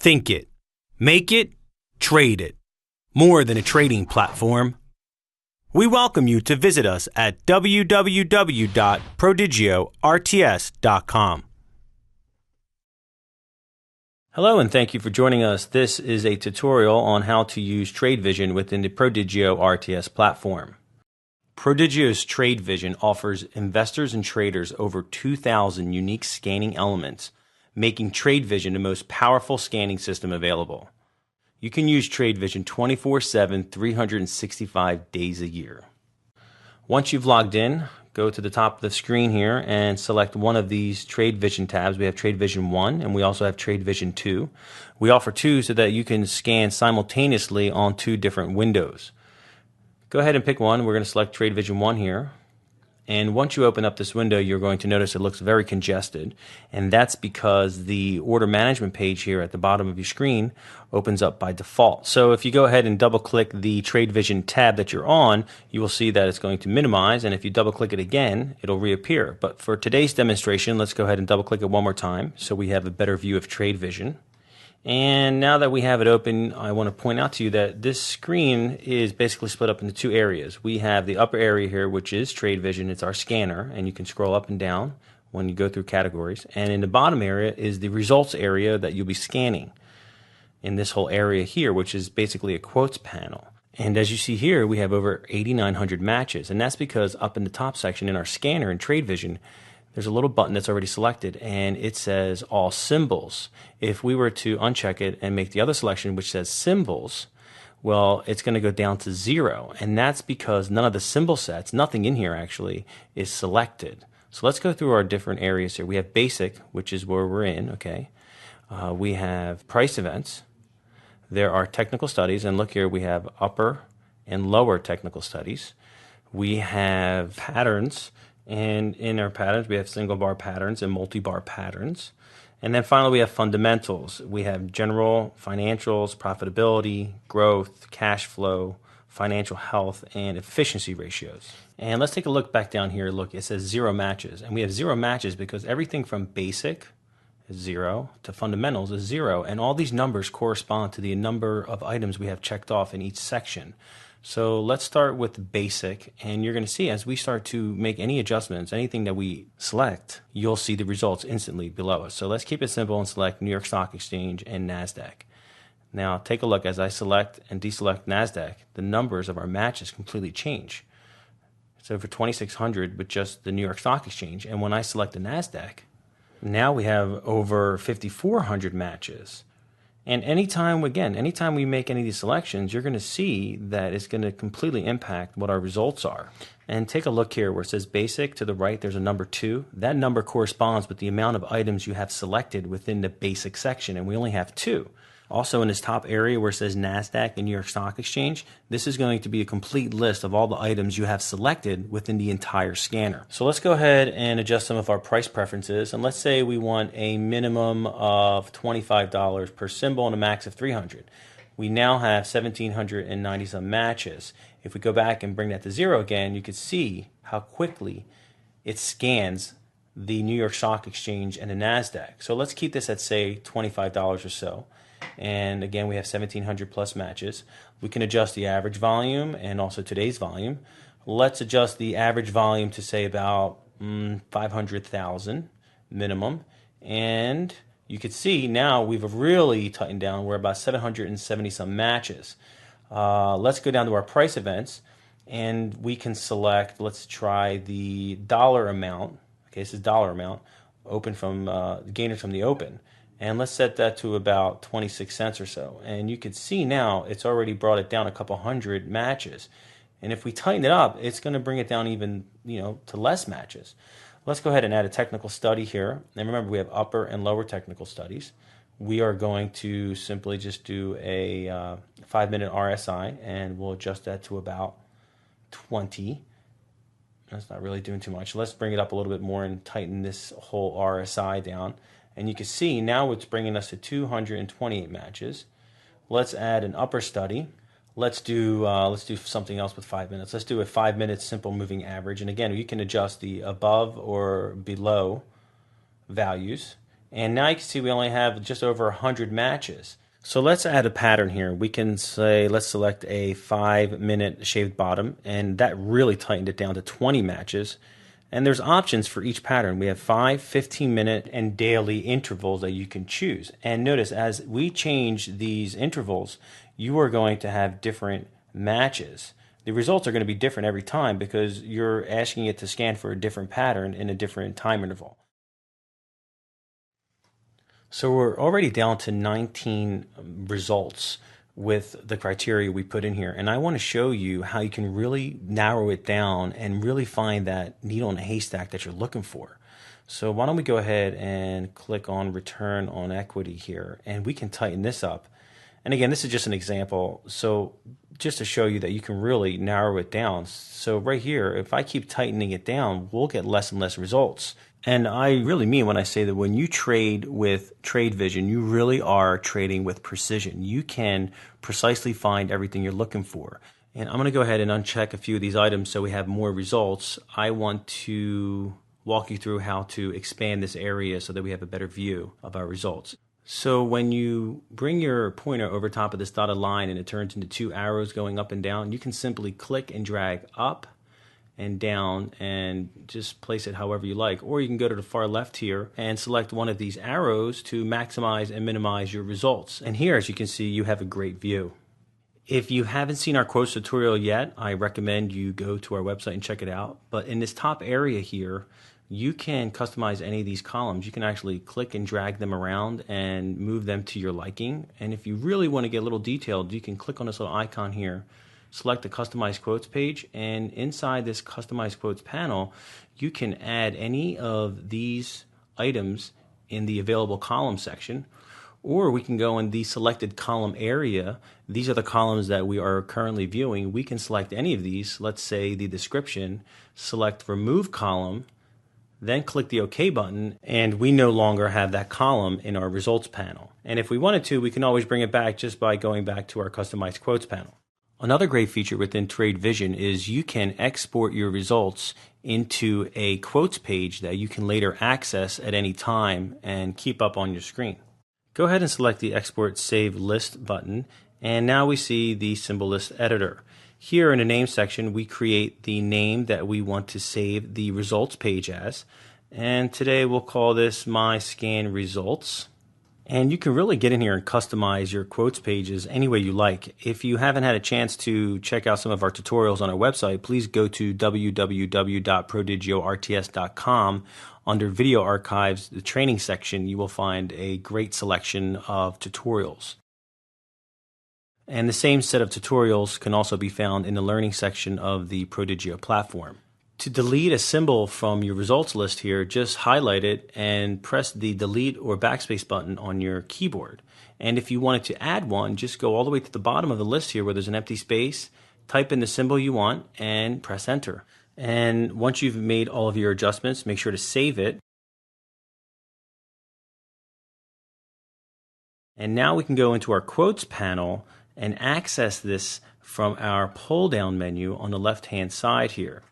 Think it. Make it. Trade it. More than a trading platform. We welcome you to visit us at www.prodigiorts.com. Hello and thank you for joining us. This is a tutorial on how to use TradeVision within the Prodigio RTS platform. Prodigio's TradeVision offers investors and traders over 2,000 unique scanning elements, making TradeVision the most powerful scanning system available. You can use TradeVision 24/7, 365 days a year. Once you've logged in, go to the top of the screen here and select one of these TradeVision tabs. We have TradeVision 1 and we also have TradeVision 2. We offer two so that you can scan simultaneously on two different windows. Go ahead and pick one. We're going to select TradeVision 1 here. And once you open up this window, you're going to notice it looks very congested. And that's because the order management page here at the bottom of your screen opens up by default. So if you go ahead and double click the TradeVision tab that you're on, you will see that it's going to minimize. And if you double click it again, it'll reappear. But for today's demonstration, let's go ahead and double click it one more time so we have a better view of TradeVision. And now that we have it open, I want to point out to you that this screen is basically split up into two areas. We have the upper area here, which is TradeVision. It's our scanner, and you can scroll up and down when you go through categories. And in the bottom area is the results area that you'll be scanning in this whole area here, which is basically a quotes panel. And as you see here, we have over 8,900 matches. And that's because up in the top section in our scanner in TradeVision, there's a little button that's already selected and it says all symbols. If we were to uncheck it and make the other selection which says symbols, well, it's going to go down to 0. And that's because none of the symbol sets, nothing in here actually, is selected. So let's go through our different areas here. We have basic, which is where we're in, okay. We have price events. There are technical studies, and look here, we have upper and lower technical studies. We have patterns. And in our patterns, we have single bar patterns and multi-bar patterns. And then finally, we have fundamentals. We have general, financials, profitability, growth, cash flow, financial health, and efficiency ratios. And let's take a look back down here. Look, it says 0 matches. And we have 0 matches because everything from basic is 0 to fundamentals is 0. And all these numbers correspond to the number of items we have checked off in each section. So let's start with basic, and you're going to see as we start to make any adjustments, anything that we select, you'll see the results instantly below us. So let's keep it simple and select New York Stock Exchange and NASDAQ. Now take a look as I select and deselect NASDAQ, the numbers of our matches completely change. It's over 2,600 with just the New York Stock Exchange, and when I select the NASDAQ, now we have over 5,400 matches. And anytime we make any of these selections, you're going to see that it's going to completely impact what our results are. And take a look here where it says basic to the right, there's a number 2. That number corresponds with the amount of items you have selected within the basic section, and we only have 2. Also in this top area where it says NASDAQ and New York Stock Exchange, this is going to be a complete list of all the items you have selected within the entire scanner. So let's go ahead and adjust some of our price preferences. And let's say we want a minimum of $25 per symbol and a max of 300. We now have 1,790 some matches. If we go back and bring that to 0 again, you can see how quickly it scans the New York Stock Exchange and the NASDAQ. So let's keep this at, say, $25 or so. And again, we have 1,700 plus matches. We can adjust the average volume and also today's volume. Let's adjust the average volume to say about 500,000 minimum. And you can see now we've really tightened down. We're about 770 some matches. Let's go down to our price events and we can select, let's try the dollar amount. Okay, this is dollar amount, open from gainers from the open. And let's set that to about 26 cents or so. And you can see now it's already brought it down a couple hundred matches. And if we tighten it up, it's going to bring it down even, to less matches. Let's go ahead and add a technical study here. And remember, we have upper and lower technical studies. We are going to simply just do a 5-minute RSI, and we'll adjust that to about 20. That's not really doing too much. Let's bring it up a little bit more and tighten this whole RSI down. And you can see now it's bringing us to 228 matches. Let's add an upper study. Let's do something else with 5 minutes. Let's do a 5-minute simple moving average. And again, you can adjust the above or below values. And now you can see we only have just over 100 matches. So let's add a pattern here. We can say, let's select a 5-minute shaved bottom, and that really tightened it down to 20 matches. And there's options for each pattern. We have 5, 15-minute, and daily intervals that you can choose. And notice as we change these intervals, you are going to have different matches. The results are going to be different every time because you're asking it to scan for a different pattern in a different time interval. So we're already down to 19 results with the criteria we put in here. And I want to show you how you can really narrow it down and really find that needle in a haystack that you're looking for. So why don't we go ahead and click on return on equity here, and we can tighten this up. And again, this is just an example. So just to show you that you can really narrow it down. So right here, if I keep tightening it down, we'll get less and less results. And I really mean when I say that when you trade with TradeVision, you really are trading with precision. You can precisely find everything you're looking for. And I'm going to go ahead and uncheck a few of these items so we have more results. I want to walk you through how to expand this area so that we have a better view of our results. So when you bring your pointer over top of this dotted line and it turns into 2 arrows going up and down, you can simply click and drag up and down and just place it however you like. Or you can go to the far left here and select one of these arrows to maximize and minimize your results. And here, as you can see, you have a great view. If you haven't seen our quotes tutorial yet, I recommend you go to our website and check it out. But in this top area here, you can customize any of these columns. You can actually click and drag them around and move them to your liking. And if you really want to get a little detailed, you can click on this little icon here, select the Customize Quotes page, and inside this Customize Quotes panel, you can add any of these items in the available column section, or we can go in the selected column area. These are the columns that we are currently viewing. We can select any of these, let's say the description, select Remove Column, then click the OK button, and we no longer have that column in our results panel. And if we wanted to, we can always bring it back just by going back to our Customized Quotes panel. Another great feature within TradeVision is you can export your results into a quotes page that you can later access at any time and keep up on your screen. Go ahead and select the Export Save List button, and now we see the symbol list editor. Here in the name section, we create the name that we want to save the results page as, and today we'll call this My Scan Results. And you can really get in here and customize your quotes pages any way you like. If you haven't had a chance to check out some of our tutorials on our website, please go to www.prodigiorts.com. Under Video Archives, the training section, you will find a great selection of tutorials. And the same set of tutorials can also be found in the learning section of the Prodigio platform. To delete a symbol from your results list here, just highlight it and press the delete or backspace button on your keyboard. And if you wanted to add one, just go all the way to the bottom of the list here where there's an empty space, type in the symbol you want, and press enter. And once you've made all of your adjustments, make sure to save it. And now we can go into our quotes panel and access this from our pull down menu on the left hand side here.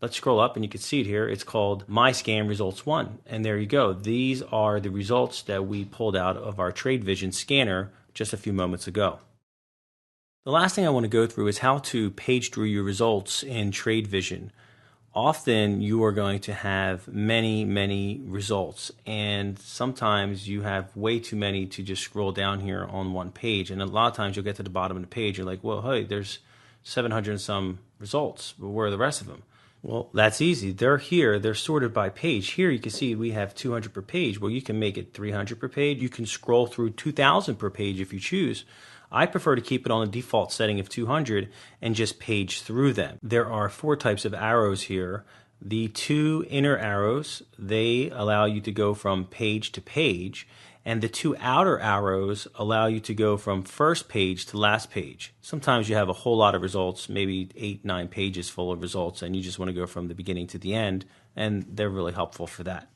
Let's scroll up and you can see it here. It's called My Scan Results 1. And there you go. These are the results that we pulled out of our TradeVision scanner just a few moments ago. The last thing I want to go through is how to page through your results in TradeVision. Often you are going to have many results, and sometimes you have way too many to just scroll down here on one page. And a lot of times you'll get to the bottom of the page, you're like, well, hey, there's 700 and some results, but where are the rest of them? Well, that's easy. They're here. They're sorted by page. Here you can see we have 200 per page. Well, you can make it 300 per page. You can scroll through 2,000 per page if you choose. I prefer to keep it on the default setting of 200 and just page through them. There are 4 types of arrows here. The 2 inner arrows, they allow you to go from page to page, and the 2 outer arrows allow you to go from first page to last page. Sometimes you have a whole lot of results, maybe 8, 9 pages full of results, and you just want to go from the beginning to the end, and they're really helpful for that.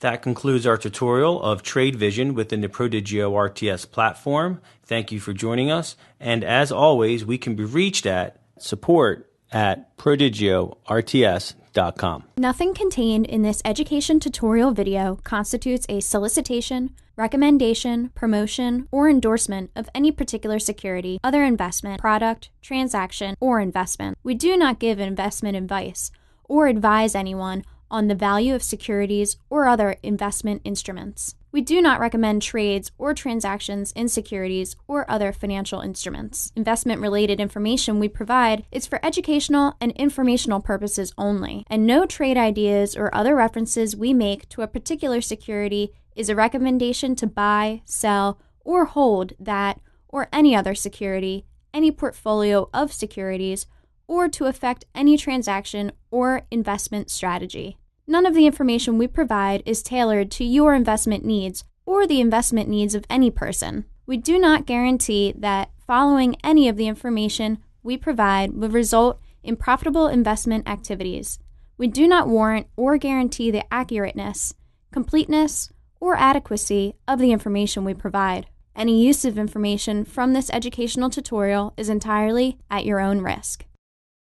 That concludes our tutorial of TradeVision within the Prodigio RTS platform. Thank you for joining us, and as always, we can be reached at support@prodigiorts.com. TradeVision.com. Nothing contained in this education tutorial video constitutes a solicitation, recommendation, promotion, or endorsement of any particular security, other investment, product, transaction, or investment. We do not give investment advice or advise anyone on the value of securities or other investment instruments. We do not recommend trades or transactions in securities or other financial instruments. Investment-related information we provide is for educational and informational purposes only, and no trade ideas or other references we make to a particular security is a recommendation to buy, sell, or hold that or any other security, any portfolio of securities, or to affect any transaction or investment strategy. None of the information we provide is tailored to your investment needs or the investment needs of any person. We do not guarantee that following any of the information we provide will result in profitable investment activities. We do not warrant or guarantee the accurateness, completeness, or adequacy of the information we provide. Any use of information from this educational tutorial is entirely at your own risk.